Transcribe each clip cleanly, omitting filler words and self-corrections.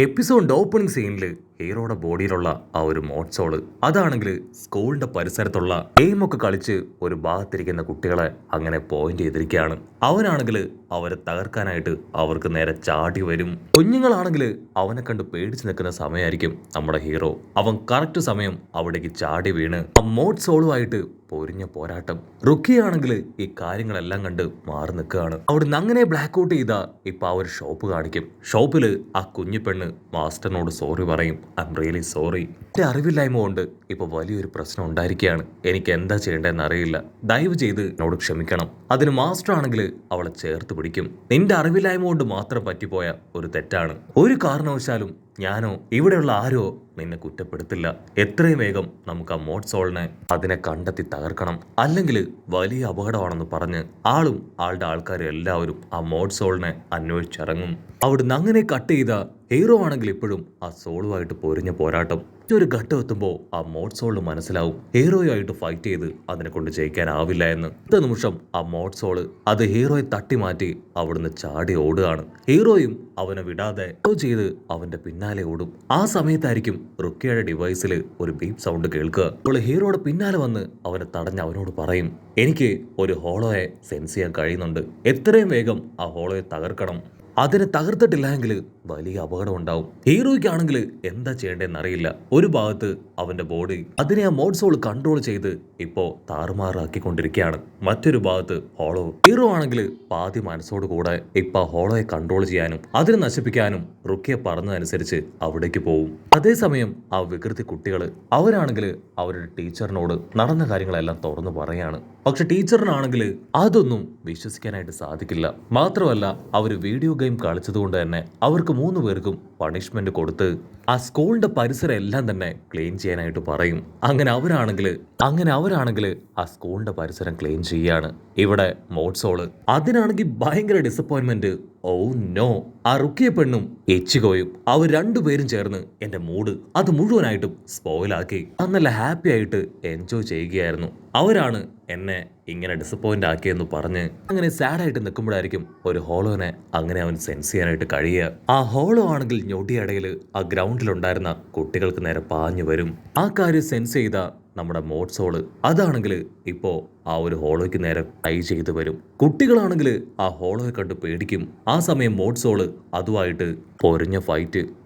എപ്പിസോഡിന്റെ opening സീനിൽ ഹീറോയുടെ ബോഡിയിലുള്ള ആ ഒരു മോട്ട്സോള് അതാണെങ്കിൽ സ്കൂളിന്റെ പരിസരത്തുള്ള ഗെയിമൊക്കെ കളിച്ച് ഒരു ഭാഗത്തിരിക്കുന്ന കുട്ടികളെ അങ്ങനെ പോയിന്റ് ചെയ്തിരിക്കുകയാണ്. അവനാണെങ്കിൽ അവരെ തകർക്കാനായിട്ട് അവർക്ക് നേരെ ചാടി വരും. കുഞ്ഞുങ്ങളാണെങ്കിൽ അവനെ കണ്ട് പേടിച്ച് നിൽക്കുന്ന സമയമായിരിക്കും നമ്മുടെ ഹീറോ. അവൻ കറക്റ്റ് സമയം അവിടേക്ക് ചാടി വീണ് ആ മോട്ട്സോളുമായിട്ട് പൊരിഞ്ഞ പോരാട്ടം. റുക്കിയാണെങ്കിൽ ഈ കാര്യങ്ങളെല്ലാം കണ്ട് മാറി നിൽക്കുകയാണ്. അവിടുന്ന് അങ്ങനെ ബ്ലാക്ക് ഔട്ട് ചെയ്താ ഇപ്പൊ ആ ഒരു ഷോപ്പ് കാണിക്കും. ഷോപ്പില് ആ കുഞ്ഞു പെണ്ണ് മാസ്റ്ററിനോട് സോറി പറയും. I am really sorry. എന്റെ അറിവില്ലായ്മ കൊണ്ട് ഇപ്പൊ വലിയൊരു പ്രശ്നം ഉണ്ടായിരിക്കുകയാണ്. എനിക്ക് എന്താ ചെയ്യേണ്ടതെന്ന് അറിയില്ല. ദയവ് ചെയ്ത് എന്നോട് ക്ഷമിക്കണം. അതിന് മാസ്റ്റർ ആണെങ്കിൽ അവളെ ചേർത്ത് പിടിക്കും. നിന്റെ അറിവില്ലായ്മ കൊണ്ട് മാത്രം പറ്റിപ്പോയ ഒരു തെറ്റാണ്. ഒരു കാരണവശാലും ഞാനോ ഇവിടെയുള്ള ആരോ നിന്നെ കുറ്റപ്പെടുത്തില്ല. എത്രയും വേഗം നമുക്ക് ആ മോട്ട്സോളിനെ അതിനെ കണ്ടെത്തി തകർക്കണം, അല്ലെങ്കിൽ വലിയ അപകടമാണെന്ന് പറഞ്ഞ് ആളും ആളുടെ ആൾക്കാരും എല്ലാവരും ആ മോട്ട്സോളിനെ അന്വേഷിച്ചിറങ്ങും. അവിടുന്ന് അങ്ങനെ കട്ട് ചെയ്ത ഹീറോ ആണെങ്കിൽ ഇപ്പോഴും ആ സോളുമായിട്ട് പൊരിഞ്ഞ പോരാട്ടം. ഒരു ഘട്ടം എത്തുമ്പോൾ ആ മോട്ട്സോളിന് മനസ്സിലാവും ഹീറോയുമായിട്ട് ഫൈറ്റ് ചെയ്ത് അതിനെ കൊണ്ട് ജയിക്കാനാവില്ല എന്ന്. അടുത്ത നിമിഷം ആ മോട്ട്സോള് അത് ഹീറോയെ തട്ടി മാറ്റി അവിടുന്ന് ചാടി ഓടുകയാണ്. ഹീറോയും അവനെ വിടാതെ ചെയ്ത് അവന്റെ പിന്നാലെ ഓടും. ആ സമയത്തായിരിക്കും റുക്കിയുടെ ഡിവൈസിൽ ഒരു ബീപ്പ് സൗണ്ട് കേൾക്കുക. അപ്പോൾ ഹീറോയുടെ പിന്നാലെ വന്ന് അവനെ തടഞ്ഞ് അവനോട് പറയും, എനിക്ക് ഒരു ഹോളോയെ സെൻസ് ചെയ്യാൻ കഴിയുന്നുണ്ട്. എത്രയും വേഗം ആ ഹോളോയെ തകർക്കണം. അതിനെ തകർത്തിട്ടില്ല എങ്കിൽ വലിയ അപകടം ഉണ്ടാവും. ഹീറോയ്ക്കാണെങ്കിൽ എന്താ ചെയ്യേണ്ടതെന്ന് അറിയില്ല. ഒരു ഭാഗത്ത് അവന്റെ ബോഡി അതിനെ ആ മോട്ട്സോൾ കൺട്രോൾ ചെയ്ത് ഇപ്പോ താറുമാറാക്കിക്കൊണ്ടിരിക്കുകയാണ്. മറ്റൊരു ഭാഗത്ത് ഹോളോ. ഹീറോ ആണെങ്കിൽ പാതി മനസ്സോട് കൂടെ ഇപ്പൊ ഹോളോയെ കൺട്രോൾ ചെയ്യാനും അതിനെ നശിപ്പിക്കാനും റുക്കിയെ പറഞ്ഞതനുസരിച്ച് അവിടേക്ക് പോവും. അതേസമയം ആ വികൃതി കുട്ടികൾ അവരാണെങ്കിൽ അവരുടെ ടീച്ചറിനോട് നടന്ന കാര്യങ്ങളെല്ലാം തുറന്നു പറയാണ്. പക്ഷെ ടീച്ചറിനാണെങ്കിൽ അതൊന്നും വിശ്വസിക്കാനായിട്ട് സാധിക്കില്ല. മാത്രമല്ല അവർ വീഡിയോ ഗെയിം കളിച്ചതുകൊണ്ട് തന്നെ അവർക്ക് 3 പേർക്കും പണിഷ്മെന്റ് കൊടുത്ത് ആ സ്കൂളിന്റെ പരിസരം എല്ലാം തന്നെ ക്ലീൻ ചെയ്യാനായിട്ട് പറയും. അങ്ങനെ അവരാണെങ്കിൽ ആ സ്കൂളിന്റെ പരിസരം ക്ലീൻ ചെയ്യാണ്. ഇവിടെ മോട്ട്സോള് അതിനാണെങ്കിൽ ഭയങ്കര ഡിസപ്പോയിന്റ്മെന്റ്. ഓ നോ, ആ റുക്കിയ പെണ്ണും എച്ചികോയും അവർ രണ്ടുപേരും ചേർന്ന് എന്റെ മൂഡ് അത് മുഴുവനായിട്ടും സ്പോയിലാക്കി. നല്ല ഹാപ്പി ആയിട്ട് എൻജോയ് ചെയ്യുകയായിരുന്നു. അവരാണ് എന്നെ ഇങ്ങനെ ഡിസപ്പോയിന്റ് ആക്കിയെന്ന് പറഞ്ഞ് അങ്ങനെ സാഡായിട്ട് നിൽക്കുമ്പോഴായിരിക്കും ഒരു ഹോളോനെ അങ്ങനെ അവൻ സെൻസ് ചെയ്യാനായിട്ട് കഴിയുക. ആ ഹോളോ ആണെങ്കിൽ ഞൊടിയിടയിൽ ആ ഗ്രൗണ്ടിലുണ്ടായിരുന്ന കുട്ടികൾക്ക് നേരെ പാഞ്ഞു വരും. ആ കാര്യം സെൻസ് ചെയ്ത നമ്മുടെ മോട്ട്സോള് അതാണെങ്കിൽ ഇപ്പോ ആ ഒരു ഹോളോയ്ക്ക് നേരെ ട്രൈ ചെയ്ത് വരും. കുട്ടികളാണെങ്കിൽ ആ ഹോളോയെ കണ്ട് പേടിക്കും. ആ സമയം മോട്ട്സോള് അതുമായിട്ട് പൊരിഞ്ഞ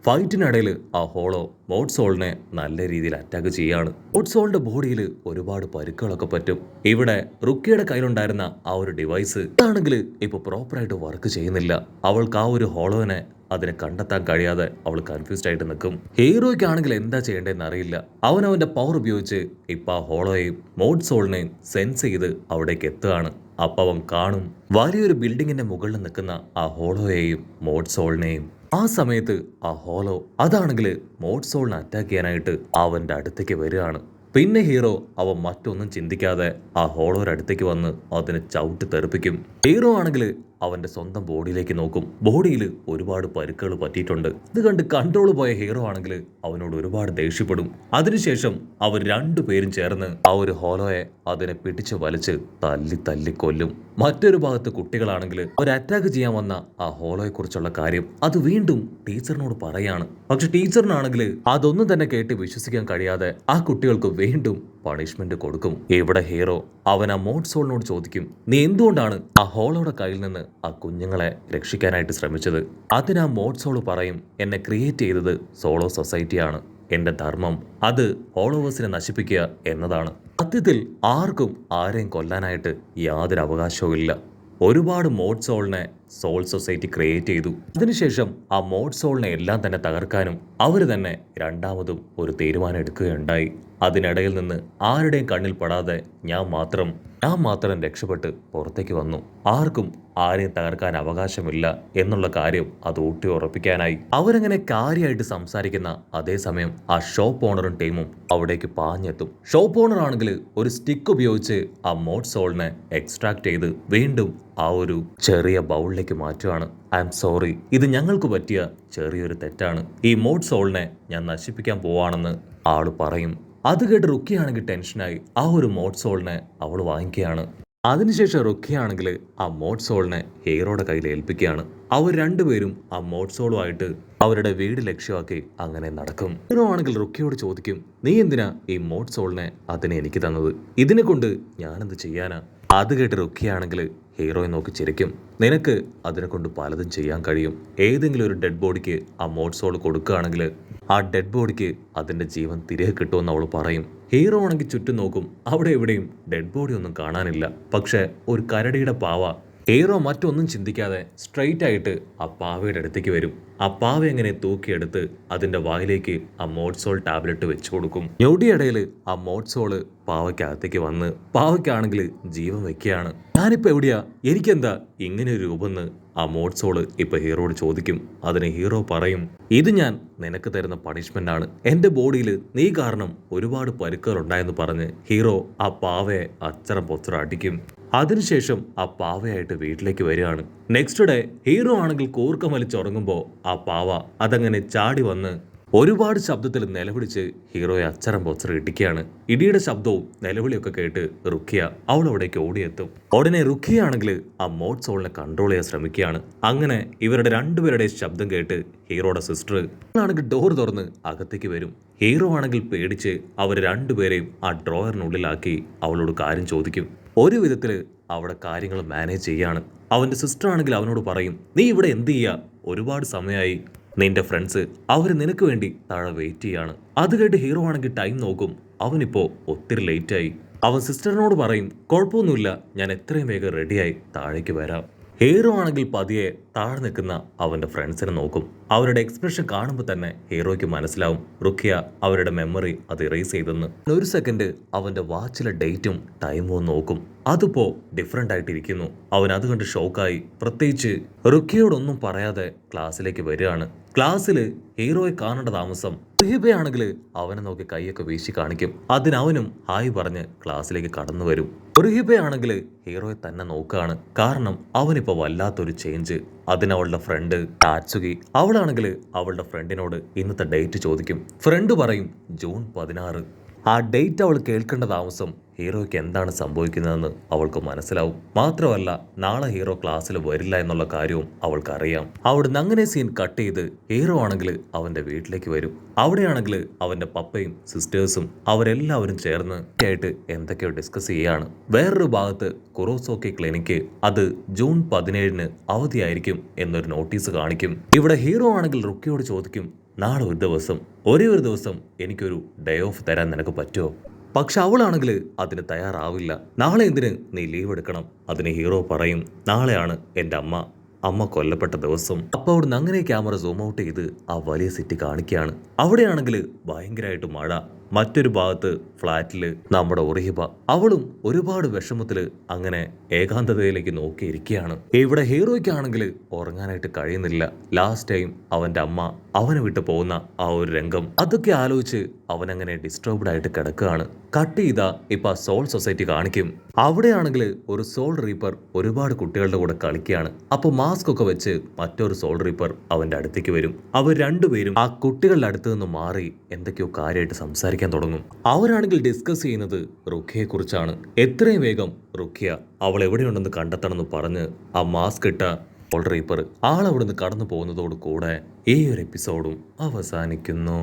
ഫൈറ്റിനിടയിൽ ആ ഹോളോ മോട്ട്സോളിനെ നല്ല രീതിയിൽ അറ്റാക്ക് ചെയ്യാണ്. മോട്ട്സോളിന്റെ ബോഡിയിൽ ഒരുപാട് പരുക്കുകളൊക്കെ പറ്റും. ഇവിടെ റുക്കിയുടെ കയ്യിലുണ്ടായിരുന്ന ആ ഒരു ഡിവൈസ് അതാണെങ്കിൽ ഇപ്പൊ പ്രോപ്പറായിട്ട് വർക്ക് ചെയ്യുന്നില്ല. അവൾക്ക് ആ ഒരു ഹോളോനെ അതിനെ കണ്ടെത്താൻ കഴിയാതെ അവൾ കൺഫ്യൂസ്ഡ് ആയിട്ട് നിൽക്കും. ഹീറോയ്ക്കാണെങ്കിൽ എന്താ ചെയ്യേണ്ടതെന്ന് അറിയില്ല. അവന്റെ പവർ ഉപയോഗിച്ച് ഇപ്പൊ ആ ഹോളോയെയും മോട്ട്സോളിനെയും സെൻസ് ചെയ്ത് അവിടേക്ക് എത്തുകയാണ്. അപ്പൊ അവൻ കാണും വലിയൊരു ബിൽഡിങ്ങിന്റെ മുകളിൽ നിൽക്കുന്ന ആ ഹോളോയെയും മോട്ട്സോളിനെയും. ആ സമയത്ത് ആ ഹോളോ അതാണെങ്കിൽ മോട്ട്സോളിനെ അറ്റാക്ക് ചെയ്യാനായിട്ട് അവന്റെ അടുത്തേക്ക് വരികയാണ്. പിന്നെ ഹീറോ അവൻ മറ്റൊന്നും ചിന്തിക്കാതെ ആ ഹോളോയുടെ അടുത്തേക്ക് വന്ന് അതിനെ ചവിട്ടി തെറിപ്പിക്കും. ഹീറോ ആണെങ്കിൽ അവന്റെ സ്വന്തം ബോഡിയിലേക്ക് നോക്കും. ബോഡിയിൽ ഒരുപാട് പരുക്കുകൾ പറ്റിയിട്ടുണ്ട്. ഇത് കണ്ട് കൺട്രോൾ പോയ ഹീറോ ആണെങ്കിൽ അവനോട് ഒരുപാട് ദേഷ്യപ്പെടും. അതിനുശേഷം അവർ രണ്ടുപേരും ചേർന്ന് ആ ഒരു ഹോളോയെ അതിനെ പിടിച്ച് വലിച്ച് തല്ലി കൊല്ലും. മറ്റൊരു ഭാഗത്ത് കുട്ടികളാണെങ്കിൽ ഒരു അറ്റാക്ക് ചെയ്യാൻ വന്ന ആ ഹോളോയെ കുറിച്ചുള്ള കാര്യം അത് വീണ്ടും ടീച്ചറിനോട് പറയാണ്. പക്ഷെ ടീച്ചറിനാണെങ്കിൽ അതൊന്നും തന്നെ കേട്ട് വിശ്വസിക്കാൻ കഴിയാതെ ആ കുട്ടികൾക്ക് വീണ്ടും പണിഷ്മെന്റ് കൊടുക്കും. ഇവിടെ ഹീറോ അവൻ ആ മോട്ട്സോളിനോട് ചോദിക്കും, നീ എന്തുകൊണ്ടാണ് ആ ഹോളോയുടെ കയ്യിൽ നിന്ന് ആ കുഞ്ഞുങ്ങളെ രക്ഷിക്കാനായിട്ട് ശ്രമിച്ചത്? അതിന് ആ മോട്ട്സോള് പറയും, എന്നെ ക്രിയേറ്റ് ചെയ്തത് സോളോ സൊസൈറ്റിയാണ്. എന്റെ ധർമ്മം അത് ഫോളോവേഴ്സിനെ നശിപ്പിക്കുക എന്നതാണ്. സത്യത്തിൽ ആർക്കും ആരെയും കൊല്ലാനായിട്ട് യാതൊരു അവകാശവും ഇല്ല. ഒരുപാട് മോട്ട്സോളിനെ സോൾ സൊസൈറ്റി ക്രിയേറ്റ് ചെയ്തു. അതിനുശേഷം ആ മോട്ട്സോളിനെ എല്ലാം തന്നെ തകർക്കാനും അവർ തന്നെ രണ്ടാമതും ഒരു തീരുമാനം എടുക്കുകയുണ്ടായി. അതിനിടയിൽ നിന്ന് ആരുടെയും കണ്ണിൽ പെടാതെ ഞാൻ മാത്രം രക്ഷപ്പെട്ട് പുറത്തേക്ക് വന്നു. ആർക്കും ആരെയും തകർക്കാൻ അവകാശമില്ല എന്നുള്ള കാര്യം അത് ഊട്ടി ഉറപ്പിക്കാനായി അവരങ്ങനെ കാര്യമായിട്ട് സംസാരിക്കുന്ന അതേസമയം ആ ഷോപ്പ് ഓണറും ടീമും അവിടേക്ക് പാഞ്ഞെത്തും. ഷോപ്പ് ഓണർ ആണെങ്കിൽ ഒരു സ്റ്റിക്ക് ഉപയോഗിച്ച് ആ മോട്ട്സോളിനെ എക്സ്ട്രാക്ട് ചെയ്ത് വീണ്ടും ആ ഒരു ചെറിയ ബൗളിലേക്ക് മാറ്റുകയാണ്. ഐ എം സോറി, ഇത് ഞങ്ങൾക്ക് പറ്റിയ ചെറിയൊരു തെറ്റാണ്. ഈ മോട്ട്സോളിനെ ഞാൻ നശിപ്പിക്കാൻ പോവാണെന്ന് ആള് പറയും. അത് കേട്ട് റുക്കിയാണെങ്കിൽ ടെൻഷനായി ആ ഒരു മോട്ട്സോളിനെ അവൾ വാങ്ങിക്കുകയാണ്. അതിനുശേഷം റുക്കിയാണെങ്കിൽ ആ മോട്ട്സോളിനെ ഹീറോയുടെ കയ്യിൽ ഏൽപ്പിക്കുകയാണ്. അവർ രണ്ടുപേരും ആ മോട്ട്സോളുമായിട്ട് അവരുടെ വീട് ലക്ഷ്യമാക്കി അങ്ങനെ നടക്കും. ഹീറോ ആണെങ്കിൽ റുക്കിയോട് ചോദിക്കും, നീ എന്തിനാ ഈ മോട്ട്സോളിനെ അതിനെ എനിക്ക് തന്നത്? ഇതിനെ കൊണ്ട് ഞാനെന്ത് ചെയ്യാനാ? അത് കേട്ട് റുക്കിയാണെങ്കിൽ ഹീറോയെ നോക്കി ചിരിക്കും. നിനക്ക് അതിനെ കൊണ്ട് പലതും ചെയ്യാൻ കഴിയും. ഏതെങ്കിലും ഒരു ഡെഡ് ബോഡിക്ക് ആ മോട്ട്സോൾ കൊടുക്കുകയാണെങ്കിൽ ആ ഡെഡ് ബോഡിക്ക് അതിൻ്റെ ജീവൻ തിരികെ കിട്ടുമെന്ന് അവൾ പറയും. ഹീറോ ആണെങ്കിൽ ചുറ്റും നോക്കും. അവിടെ എവിടെയും ഡെഡ് ബോഡി ഒന്നും കാണാനില്ല. പക്ഷെ ഒരു കരടിയുടെ പാവ. ഹീറോ മറ്റൊന്നും ചിന്തിക്കാതെ സ്ട്രെയിറ്റ് ആയിട്ട് ആ പാവയുടെ അടുത്തേക്ക് വരും. ആ പാവ എങ്ങനെ തൂക്കിയെടുത്ത് അതിന്റെ വായിലേക്ക് ആ മോട്ട്സോൾ ടാബ്ലറ്റ് വെച്ചു കൊടുക്കും. ഞൊടിയിടയിൽ ആ മോട്ട്സോള് പാവയ്ക്കകത്തേക്ക് വന്ന് പാവയ്ക്കാണെങ്കിൽ ജീവൻ വെക്കുകയാണ്. ഞാനിപ്പോ എവിടെയാ? എനിക്കെന്താ ഇങ്ങനെ ഒരു രൂപമെന്ന് ആ മോട്ട്സോള് ഇപ്പൊ ഹീറോയോട് ചോദിക്കും. അതിന് ഹീറോ പറയും, ഇത് ഞാൻ നിനക്ക് തരുന്ന പണിഷ്മെന്റ് ആണ്. എന്റെ ബോഡിയിൽ നീ കാരണം ഒരുപാട് പരുക്കുകൾ ഉണ്ടായെന്ന് പറഞ്ഞ് ഹീറോ ആ പാവയെ അച്ചറം പൊച്ചറ അടിക്കും. അതിനുശേഷം ആ പാവയായിട്ട് വീട്ടിലേക്ക് വരികയാണ്. നെക്സ്റ്റ് ഡേ ഹീറോ ആണെങ്കിൽ കൂർക്കം വലിച്ചുറങ്ങുമ്പോൾ ആ പാവ അതങ്ങനെ ചാടി വന്ന് ഒരുപാട് ശബ്ദത്തിൽ നിലവിളിച്ച് ഹീറോയെ അച്ചരം പൊച്ചറ ഇടിക്കുകയാണ്. ഇടിയുടെ ശബ്ദവും നിലവിളിയൊക്കെ കേട്ട് റുക്കിയ അവൾ അവിടേക്ക് ഓടിയെത്തും. ഉടനെ റുക്കിയ ആണെങ്കിൽ ആ മോട്ട്സോളിനെ കൺട്രോൾ ചെയ്യാൻ ശ്രമിക്കുകയാണ്. അങ്ങനെ ഇവരുടെ രണ്ടുപേരുടെ ശബ്ദം കേട്ട് ഹീറോയുടെ സിസ്റ്റർ ആണെങ്കിൽ ഡോർ തുറന്ന് അകത്തേക്ക് വരും. ഹീറോ ആണെങ്കിൽ പേടിച്ച് അവർ രണ്ടുപേരെയും ആ ഡ്രോയറിനുള്ളിലാക്കി അവളോട് കാര്യം ചോദിക്കും. ഒരു വിധത്തിൽ അവിടെ കാര്യങ്ങൾ മാനേജ് ചെയ്യാണ്. അവന്റെ സിസ്റ്റർ ആണെങ്കിൽ അവനോട് പറയും, നീ ഇവിടെ എന്ത് ചെയ്യാ? ഒരുപാട് സമയമായി. നിന്റെ ഫ്രണ്ട്സ് അവർ നിനക്ക് വേണ്ടി താഴെ വെയിറ്റ് ചെയ്യാണ്. അത് കേട്ട് ഹീറോ ആണെങ്കിൽ ടൈം നോക്കും. അവനിപ്പോ ഒത്തിരി ലേറ്റായി. അവൻ സിസ്റ്ററിനോട് പറയും, കുഴപ്പമൊന്നുമില്ല, ഞാൻ എത്രയും വേഗം റെഡിയായി താഴേക്ക് വരാം. ഹീറോ ആണെങ്കിൽ പതിയെ താഴെ നിൽക്കുന്ന അവന്റെ ഫ്രണ്ട്സിനെ നോക്കും. അവരുടെ എക്സ്പ്രഷൻ കാണുമ്പോൾ തന്നെ ഹീറോയ്ക്ക് മനസ്സിലാവും റുക്കിയ അവരുടെ മെമ്മറി അത് ഇറേസ് ചെയ്തെന്ന്. ഒരു സെക്കൻഡ് അവന്റെ വാച്ചിലെ ഡേറ്റും ടൈമും നോക്കും. അതിപ്പോ ഡിഫറെന്റ് ആയിട്ടിരിക്കുന്നു. അവൻ അത് കണ്ട് ഷോക്കായി. പ്രത്യേകിച്ച് റുക്കിയോടൊന്നും പറയാതെ ക്ലാസ്സിലേക്ക് വരികയാണ്. ക്ലാസ്സിൽ ഹീറോയെ കാണേണ്ട താമസം റുഹിബയാണെങ്കിൽ അവനെ നോക്കി കൈയൊക്കെ വീശി കാണിക്കും. അതിനവനും ഹായ് പറഞ്ഞ് ക്ലാസ്സിലേക്ക് കടന്നു വരും. റുഹിബയാണെങ്കിൽ ഹീറോയെ തന്നെ നോക്കുകയാണ്. കാരണം അവനിപ്പോ വല്ലാത്തൊരു ചേഞ്ച്. അതിനവളുടെ ഫ്രണ്ട് ടാറ്റ്സുകി അവളാണെങ്കിൽ അവളുടെ ഫ്രണ്ടിനോട് ഇന്നത്തെ ഡേറ്റ് ചോദിക്കും. ഫ്രണ്ട് പറയും ജൂൺ 16. ആ ഡേറ്റ് അവൾ കേൾക്കേണ്ട താമസം ഹീറോയ്ക്ക് എന്താണ് സംഭവിക്കുന്നതെന്ന് അവൾക്ക് മനസ്സിലാവും. മാത്രമല്ല നാളെ ഹീറോ ക്ലാസ്സിൽ വരില്ല എന്നുള്ള കാര്യവും അവൾക്കറിയാം. അവിടുന്ന് അങ്ങനെ സീൻ കട്ട് ചെയ്ത് ഹീറോ ആണെങ്കിൽ അവന്റെ വീട്ടിലേക്ക് വരും. അവിടെയാണെങ്കിൽ അവന്റെ പപ്പയും സിസ്റ്റേഴ്സും അവരെല്ലാവരും ചേർന്ന് ആയിട്ട് എന്തൊക്കെയോ ഡിസ്കസ് ചെയ്യാണ്. വേറൊരു ഭാഗത്ത് കുറോസോക്കി ക്ലിനിക്ക് അത് ജൂൺ 17 അവധിയായിരിക്കും എന്നൊരു നോട്ടീസ് കാണിക്കും. ഇവിടെ ഹീറോ ആണെങ്കിൽ റുക്കിയോട് ചോദിക്കും, നാളെ ഒരേ ഒരു ദിവസം എനിക്കൊരു ഡേ ഓഫ് തരാൻ നിനക്ക് പറ്റുമോ? പക്ഷെ അവളാണെങ്കിൽ അതിന് തയ്യാറാവില്ല. നാളെ എന്തിന് നീ ലീവ് എടുക്കണം? അതിന് ഹീറോ പറയും, നാളെയാണ് എൻ്റെ അമ്മ കൊല്ലപ്പെട്ട ദിവസം. അപ്പൊ അവിടുന്ന് അങ്ങനെ ക്യാമറ സൂം ഔട്ട് ചെയ്ത് ആ വലിയ സിറ്റി കാണിക്കുകയാണ്. അവിടെയാണെങ്കിൽ ഭയങ്കരമായിട്ട് മഴ. മറ്റൊരു ഭാഗത്ത് ഫ്ലാറ്റില് നമ്മുടെ ഉറഹിബ അവളും ഒരുപാട് വിഷമത്തില് അങ്ങനെ ഏകാന്തതയിലേക്ക് നോക്കിയിരിക്കുകയാണ്. ഇവിടെ ഹീറോയ്ക്കാണെങ്കിൽ ഉറങ്ങാനായിട്ട് കഴിയുന്നില്ല. ലാസ്റ്റ് ടൈം അവന്റെ അമ്മ അവനെ വിട്ടു പോകുന്ന ആ ഒരു രംഗം അതൊക്കെ ആലോചിച്ച് അവനങ്ങനെ ഡിസ്റ്റർബ്ഡ് ആയിട്ട് കിടക്കുകയാണ്. കട്ട് ചെയ്താ ഇപ്പൊ സോൾ സൊസൈറ്റി കാണിക്കും. അവിടെയാണെങ്കിൽ ഒരു സോൾ റീപ്പർ ഒരുപാട് കുട്ടികളുടെ കൂടെ കളിക്കുകയാണ്. അപ്പൊ മാസ്ക് ഒക്കെ വെച്ച് മറ്റൊരു സോൾ റീപ്പർ അവന്റെ അടുത്തേക്ക് വരും. അവർ രണ്ടുപേരും ആ കുട്ടികളുടെ അടുത്ത് നിന്ന് മാറി എന്തൊക്കെയോ കാര്യമായിട്ട് സംസാരിക്കാൻ തുടങ്ങും. അവരാണെങ്കിൽ ഡിസ്കസ് ചെയ്യുന്നത് റുഖിയെ കുറിച്ചാണ്. എത്രയും വേഗം റുഖിയ അവൾ എവിടെയുണ്ടെന്ന് കണ്ടെത്തണമെന്ന് പറഞ്ഞ് ആ മാസ്ക് ഇട്ട സോൾ റീപ്പർ ആളവിടുന്ന് കടന്നു പോകുന്നതോട് കൂടെ ഈ ഒരു എപ്പിസോഡും അവസാനിക്കുന്നു.